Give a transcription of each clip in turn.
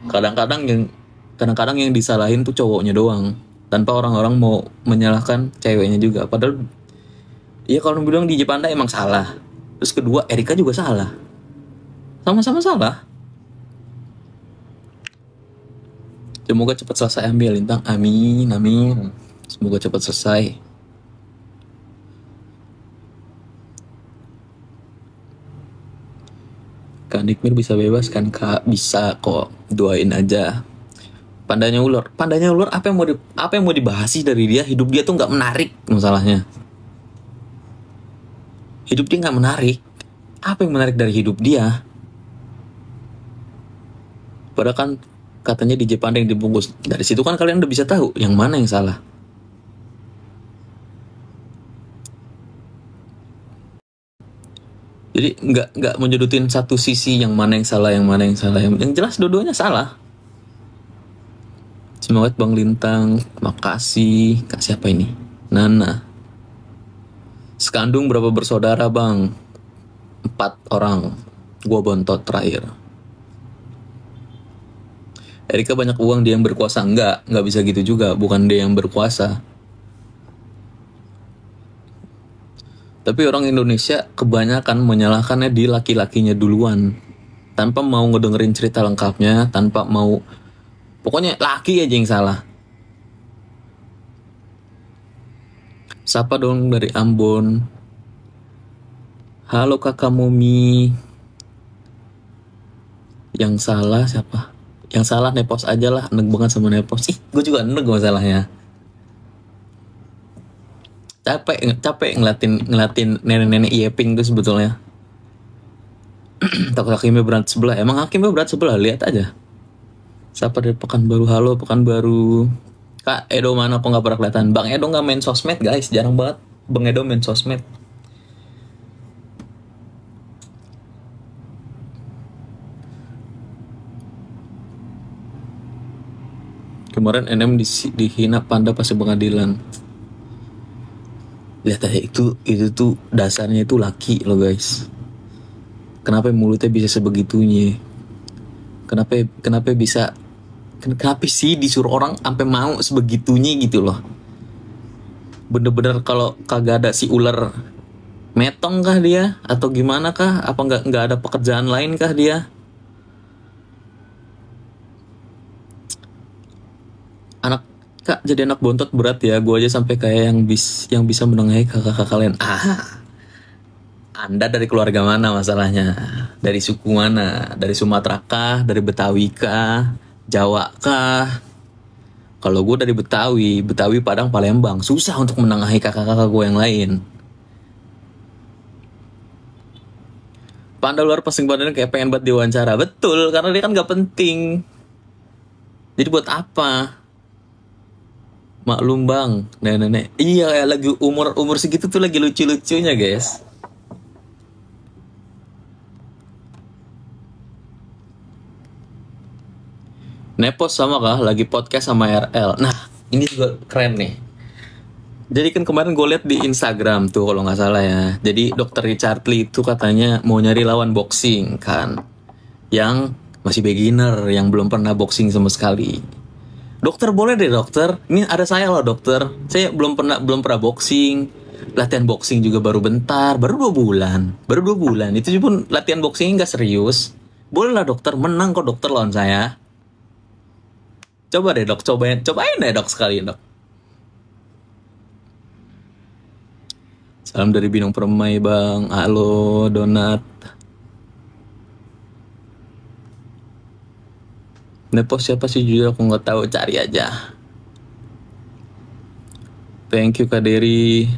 Kadang-kadang yang kadang-kadang yang disalahin tuh cowoknya doang, tanpa orang-orang mau menyalahkan ceweknya juga. Padahal ya kalau bilang DJ Panda emang salah. Terus kedua Erika juga salah. Sama-sama salah. Semoga cepat selesai ambil Lintang. Amin, amin. Semoga cepat selesai. Kak Nikmir bisa bebas kan Kak? Bisa kok. Doain aja. Pandanya ular apa yang mau dibahas sih dari dia? Hidup dia tuh nggak menarik masalahnya. Hidup dia nggak menarik. Apa yang menarik dari hidup dia? Padahal kan katanya DJ Panda yang dibungkus. Dari situ kan kalian udah bisa tahu yang mana yang salah. Jadi nggak menjodotin satu sisi yang mana yang salah, yang mana yang salah. Yang jelas dua-duanya salah. Semangat Bang Lintang, makasih. Kak siapa ini? Nana. Sekandung berapa bersaudara Bang? 4 orang. Gua bontot terakhir. Erika banyak uang, dia yang berkuasa. Enggak bisa gitu juga. Bukan dia yang berkuasa. Tapi orang Indonesia kebanyakan menyalahkannya di laki-lakinya duluan. Tanpa mau ngedengerin cerita lengkapnya, tanpa mau... Pokoknya laki aja yang salah. Siapa dong dari Ambon? Halo kakak Mumi. Yang salah siapa? Yang salah Nepos aja lah. Enek banget sama Nepos. Ih, gue juga enek masalahnya. Capek ngelatin nenek-nenek Yeping tuh sebetulnya. Takut hakimnya berat sebelah. Emang hakimnya berat sebelah, lihat aja. Siapa dari Pekanbaru? Halo Pekanbaru. Kak Edo mana kok gak pernah kelihatan? Bang Edo gak main sosmed guys. Jarang banget Bang Edo main sosmed. Kemarin NM dihina Panda pas pengadilan. Lihat aja itu tuh dasarnya itu laki loh guys. Kenapa mulutnya bisa sebegitunya? Kenapa sih disuruh orang sampai mau sebegitunya gitu loh? Bener-bener kalau kagak ada si ular metong kah dia atau gimana kah? Apa nggak ada pekerjaan lain kah dia? Kak jadi anak bontot berat ya. Gue aja sampai kayak yang bisa menengahi kakak-kakak kalian. Anda dari keluarga mana masalahnya? Dari suku mana? Dari Sumatera kah? Dari Betawi kah? Jawa kah? Kalau gue dari Betawi, Padang, Palembang. Susah untuk menengahi kakak-kakak gue yang lain. Panda luar pesing badannya kayak pengen buat diwawancara. Betul, karena dia kan gak penting. Jadi buat apa? Maklum bang, nenek. Iya, lagi umur segitu tuh lagi lucu-lucunya guys. Nepos sama kah? Lagi podcast sama RL. Nah, ini juga keren nih. Jadi kan kemarin gue liat di Instagram tuh kalau nggak salah ya. Jadi Dr. Richard Lee itu katanya mau nyari lawan boxing kan, yang masih beginner, yang belum pernah boxing sama sekali. Dokter boleh deh dokter. Ini ada saya loh dokter. Saya belum pernah boxing. Latihan boxing juga baru bentar, baru 2 bulan. Itu pun latihan boxing nggak serius. Boleh lah dokter, menang kok dokter lawan saya. Coba deh dok, cobain deh dok sekali dok. Salam dari Binong Permai bang. Halo Donat. Nepos siapa sih jujur aku nggak tahu, cari aja. Thank you Kak Dery.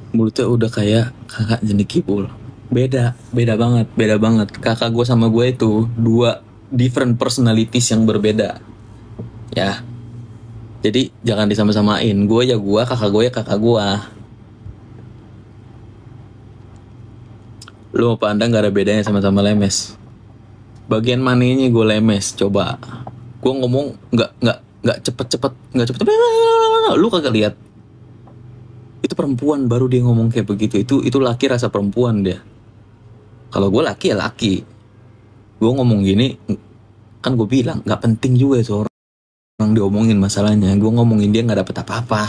Mulutnya udah kayak kakak jenis kipul. Beda banget. Kakak gue sama gue itu 2 different personalities yang berbeda. Ya. Jadi jangan disama-samain. Gue ya gue, kakak gue ya kakak gue. Lu mau pandang gak ada bedanya sama-sama lemes. Bagian mananya gue lemes, coba. Gue ngomong nggak cepet. Lu kagak lihat. Itu perempuan baru dia ngomong kayak begitu. Itu laki rasa perempuan dia. Kalau gue laki ya laki. Gue ngomong gini, kan gue bilang nggak penting juga itu orang diomongin masalahnya. Gue ngomongin dia nggak dapet apa-apa.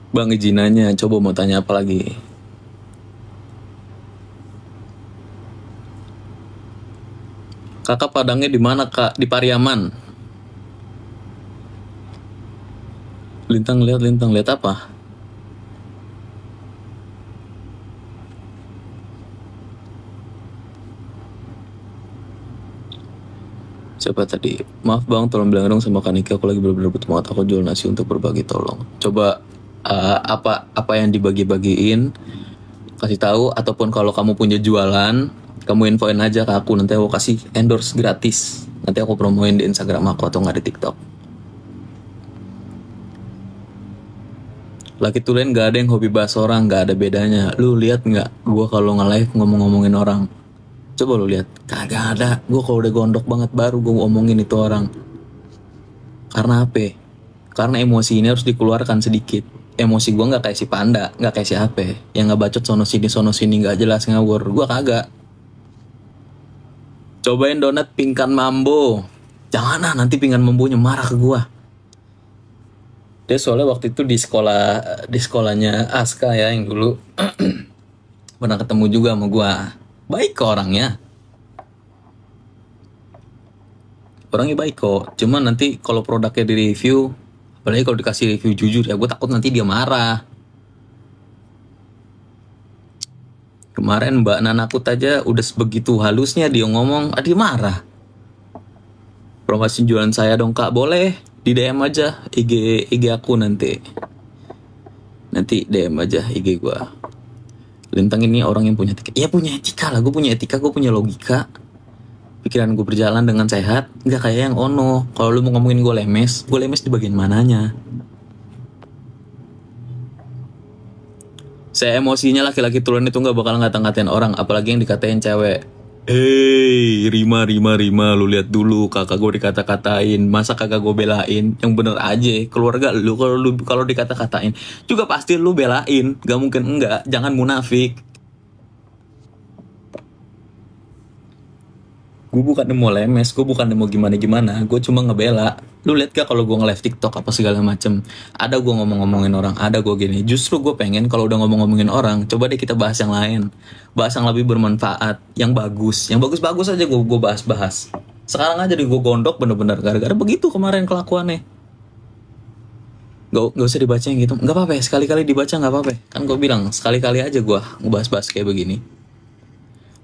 Bang izinannya, coba mau tanya apa lagi? Kakak Padangnya di mana kak? Di Pariaman. Lintang lihat apa? Siapa tadi? Maaf bang, tolong bilang dong sama Kanika, aku lagi bener-bener butuh banget, aku jual nasi untuk berbagi, tolong. Coba apa yang dibagi-bagiin, kasih tahu, ataupun kalau kamu punya jualan, kamu infoin aja ke aku, nanti aku kasih endorse gratis. Nanti aku promoin di Instagram aku atau nggak di TikTok. Laki tulen gak ada yang hobi bahas orang, gak ada bedanya. Lu lihat nggak? Gua kalau nge-live ngomong-ngomongin orang. Coba lu lihat, kagak ada. Gue kalau udah gondok banget baru gue ngomongin itu orang. Karena apa? Karena emosi ini harus dikeluarkan sedikit. Emosi gue nggak kayak si Panda, nggak kayak si Ape, yang nggak bacot sono sini nggak jelas ngawur. Gue kagak. Cobain donat pingkan mambo. Jangan lah, nanti pingkan mambonya marah ke gue. Dia soalnya waktu itu di sekolahnya Aska ya yang dulu pernah ketemu juga sama gue. Baik kok orangnya baik kok, cuman nanti kalau produknya di review, apalagi kalau dikasih review jujur ya, gue takut nanti dia marah. Kemarin Mbak Nanakut aja udah sebegitu halusnya dia ngomong, dia marah. Promosi jualan saya dong kak, boleh di DM aja IG aku nanti DM aja IG gue. Lintang ini orang yang punya etika. Ya punya etika lah, gue punya etika, gue punya logika. Pikiran gue berjalan dengan sehat, nggak kayak yang Ono. Kalau lu mau ngomongin gue lemes di bagian mananya? Saya emosinya laki-laki tulen itu nggak bakal ngata-ngatain orang, apalagi yang dikatain cewek. Rima, lu lihat dulu kakak gue dikata-katain, masa kagak gue belain? Yang bener aja, keluarga lu kalau dikata-katain juga pasti lu belain, gak mungkin enggak, jangan munafik. Gue bukan mau lemes, gue bukan mau gimana, gue cuma ngebela. Lu lihat gak kalau gue nge-live TikTok apa segala macem, ada gue ngomong-ngomongin orang, ada gue gini. Justru gue pengen kalau udah ngomong-ngomongin orang, coba deh kita bahas yang lain, bahas yang lebih bermanfaat, yang bagus aja gue bahas. Sekarang aja gue gondok bener-bener gara-gara begitu kemarin kelakuannya. Gak usah dibaca yang gitu, nggak apa-apa ya, sekali-kali dibaca nggak apa-apa. Kan gue bilang sekali-kali aja gue ngebahas-bahas kayak begini.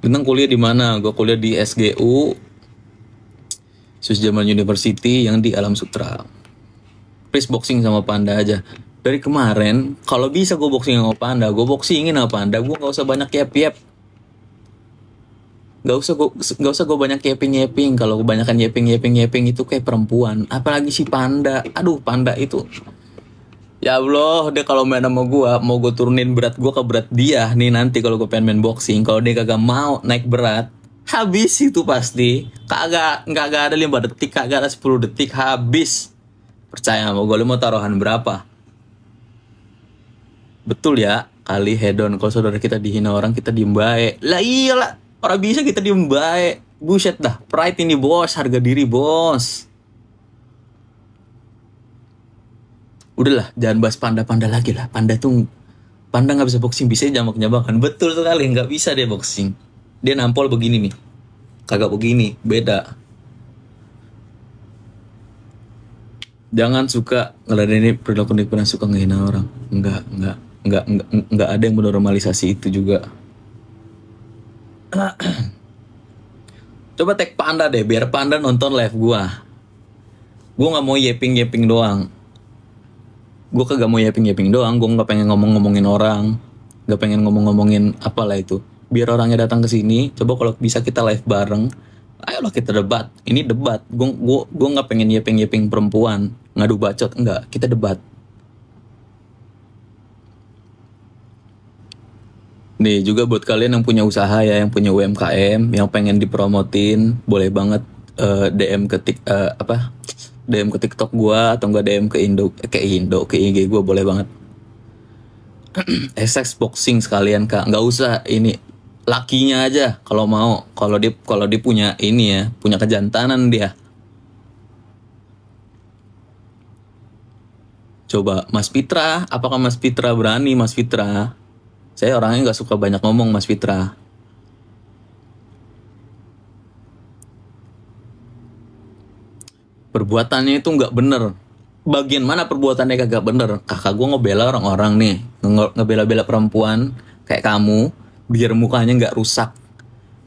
Bintang kuliah di mana? Gue kuliah di SGU Sudirman University yang di Alam Sutra. Please boxing sama Panda aja. Dari kemarin, kalau bisa gue boxing sama Panda, gue boxingin sama Panda. Gue nggak usah banyak yep. Gak usah gue banyak yeping. Kalau kebanyakan yeping itu kayak perempuan. Apalagi si Panda. Aduh, Panda itu. Ya Allah, dia kalau main sama gue, mau gue turunin berat gue ke berat dia nih nanti kalau gue pengen main boxing. Kalau dia kagak mau naik berat, habis itu pasti. Kagak ada 5 detik, kagak ada 10 detik, habis. Percaya sama gue, lu mau taruhan berapa? Betul ya, kali hedon. Kalau saudara kita dihina orang, kita diem baik. Lah iyalah, orang bisa kita diem baik. Buset dah, pride ini bos, harga diri bos. Udahlah, jangan bahas Panda lagi lah. Panda nggak bisa boxing, bisa jambak-jambakan. Betul sekali, nggak bisa dia boxing. Dia nampol begini nih, kagak begini, beda. Jangan suka ngeladenin perilaku pernah suka ngehina orang. Nggak ada yang menormalisasi itu juga. Coba tag Panda deh, biar Panda nonton live gua. Gua nggak mau yeping doang. Gue kagak mau yeping doang, gue nggak pengen ngomongin orang, nggak pengen ngomongin apalah itu. Biar orangnya datang ke sini, coba kalau bisa kita live bareng, ayolah kita debat. Ini debat, gue nggak pengen yeping perempuan, ngadu bacot, enggak, kita debat. Nih juga buat kalian yang punya usaha ya, yang punya UMKM, yang pengen dipromotin, boleh banget DM ke DM ke TikTok gua atau enggak DM ke IG gua boleh banget. Essex boxing sekalian Kak, nggak usah ini, lakinya aja kalau mau, kalau dia punya ini ya, punya kejantanan dia. Coba Mas Fitra, apakah Mas Fitra berani? Mas Fitra, saya orangnya nggak suka banyak ngomong Mas Fitra. Perbuatannya itu nggak bener. Bagian mana perbuatannya kagak bener? Kakak gue ngebela orang-orang nih, ngebela-bela perempuan kayak kamu, biar mukanya nggak rusak,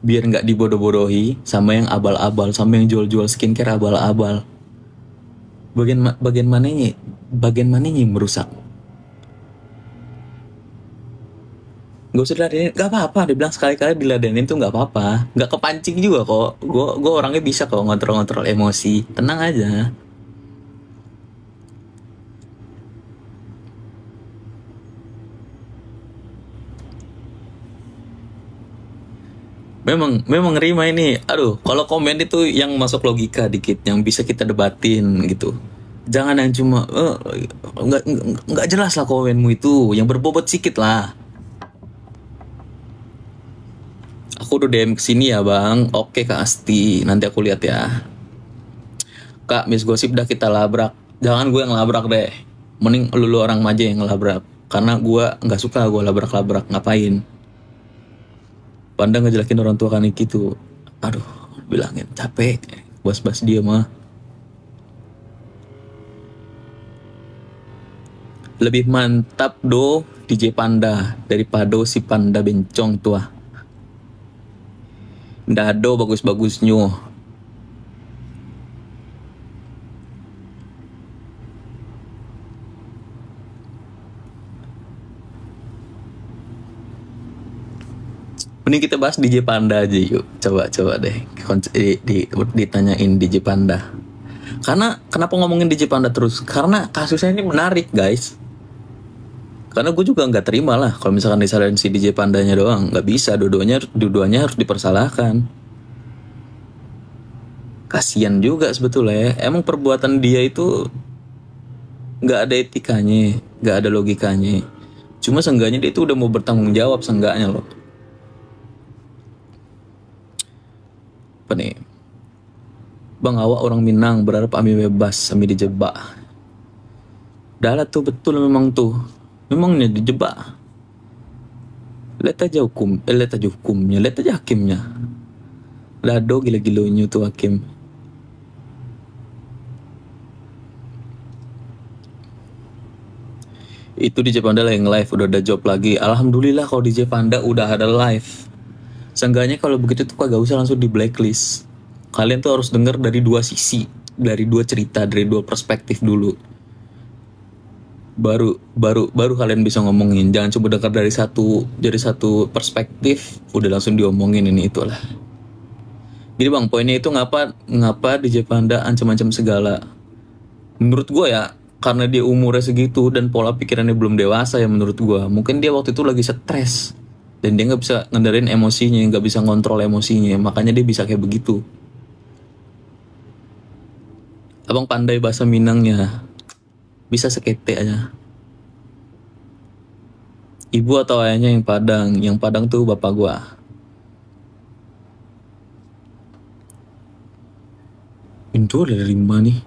biar nggak dibodoh-bodohi sama yang abal-abal, sama yang jual-jual skincare abal-abal. Bagian mananya? Bagian mananya yang merusak? Gak usah diladenin, gak apa-apa. Dibilang sekali-kali diladenin tuh gak apa-apa, gak kepancing juga kok. Gue orangnya bisa kok ngontrol-ngontrol emosi, tenang aja. Memang nerima ini. Aduh, kalau komen itu yang masuk logika dikit, yang bisa kita debatin gitu. Jangan yang cuma nggak jelas lah komenmu itu, yang berbobot sedikit lah. Aku udah DM kesini ya bang. Oke Kak Asti, nanti aku lihat ya. Kak, Miss Gosip dah kita labrak. Jangan gue yang labrak deh. Mending lu orang aja yang labrak. Karena gue nggak suka gue labrak-labrak. Ngapain? Pandang ngejelekin orang tua kan gitu. Aduh, bilangin capek. Bas-bas dia mah. Lebih mantap do DJ Panda daripada si Panda bencong tua. Dado bagus-bagusnya. Mending kita bahas DJ Panda aja yuk. Coba deh ditanyain DJ Panda. Karena kenapa ngomongin DJ Panda terus? Karena kasusnya ini menarik guys. Karena gue juga nggak terima lah kalau misalkan disalahin si DJ Pandanya doang. Nggak bisa, dua-duanya harus dipersalahkan. Kasian juga sebetulnya. Emang perbuatan dia itu nggak ada etikanya, nggak ada logikanya. Cuma seenggaknya dia itu udah mau bertanggung jawab seenggaknya loh. Apa nih? Bang, awak orang Minang berharap Ami bebas, Ami dijebak. Dah lah tuh, betul memang tuh. Memangnya dijebak. Lihat aja hukumnya, lihat aja hakimnya. Lado gila-gilonya tuh hakim. Itu DJ Panda lah yang live, udah ada job lagi. Alhamdulillah kalau DJ Panda udah ada live. Seenggaknya kalau begitu tuh gak usah langsung di blacklist. Kalian tuh harus denger dari dua sisi, dari dua cerita, dari dua perspektif dulu. Baru kalian bisa ngomongin. Jangan coba dengar dari satu perspektif udah langsung diomongin ini itulah. Jadi bang, poinnya itu ngapa DJ Panda ancam-ancam segala. Menurut gue ya, karena dia umurnya segitu dan pola pikirannya belum dewasa ya menurut gue. Mungkin dia waktu itu lagi stres dan dia nggak bisa ngendarin emosinya, nggak bisa ngontrol emosinya, makanya dia bisa kayak begitu. Abang pandai bahasa Minangnya, bisa sekete aja. Ibu atau ayahnya yang Padang? Yang Padang tuh bapak gua. Itu dari mana nih?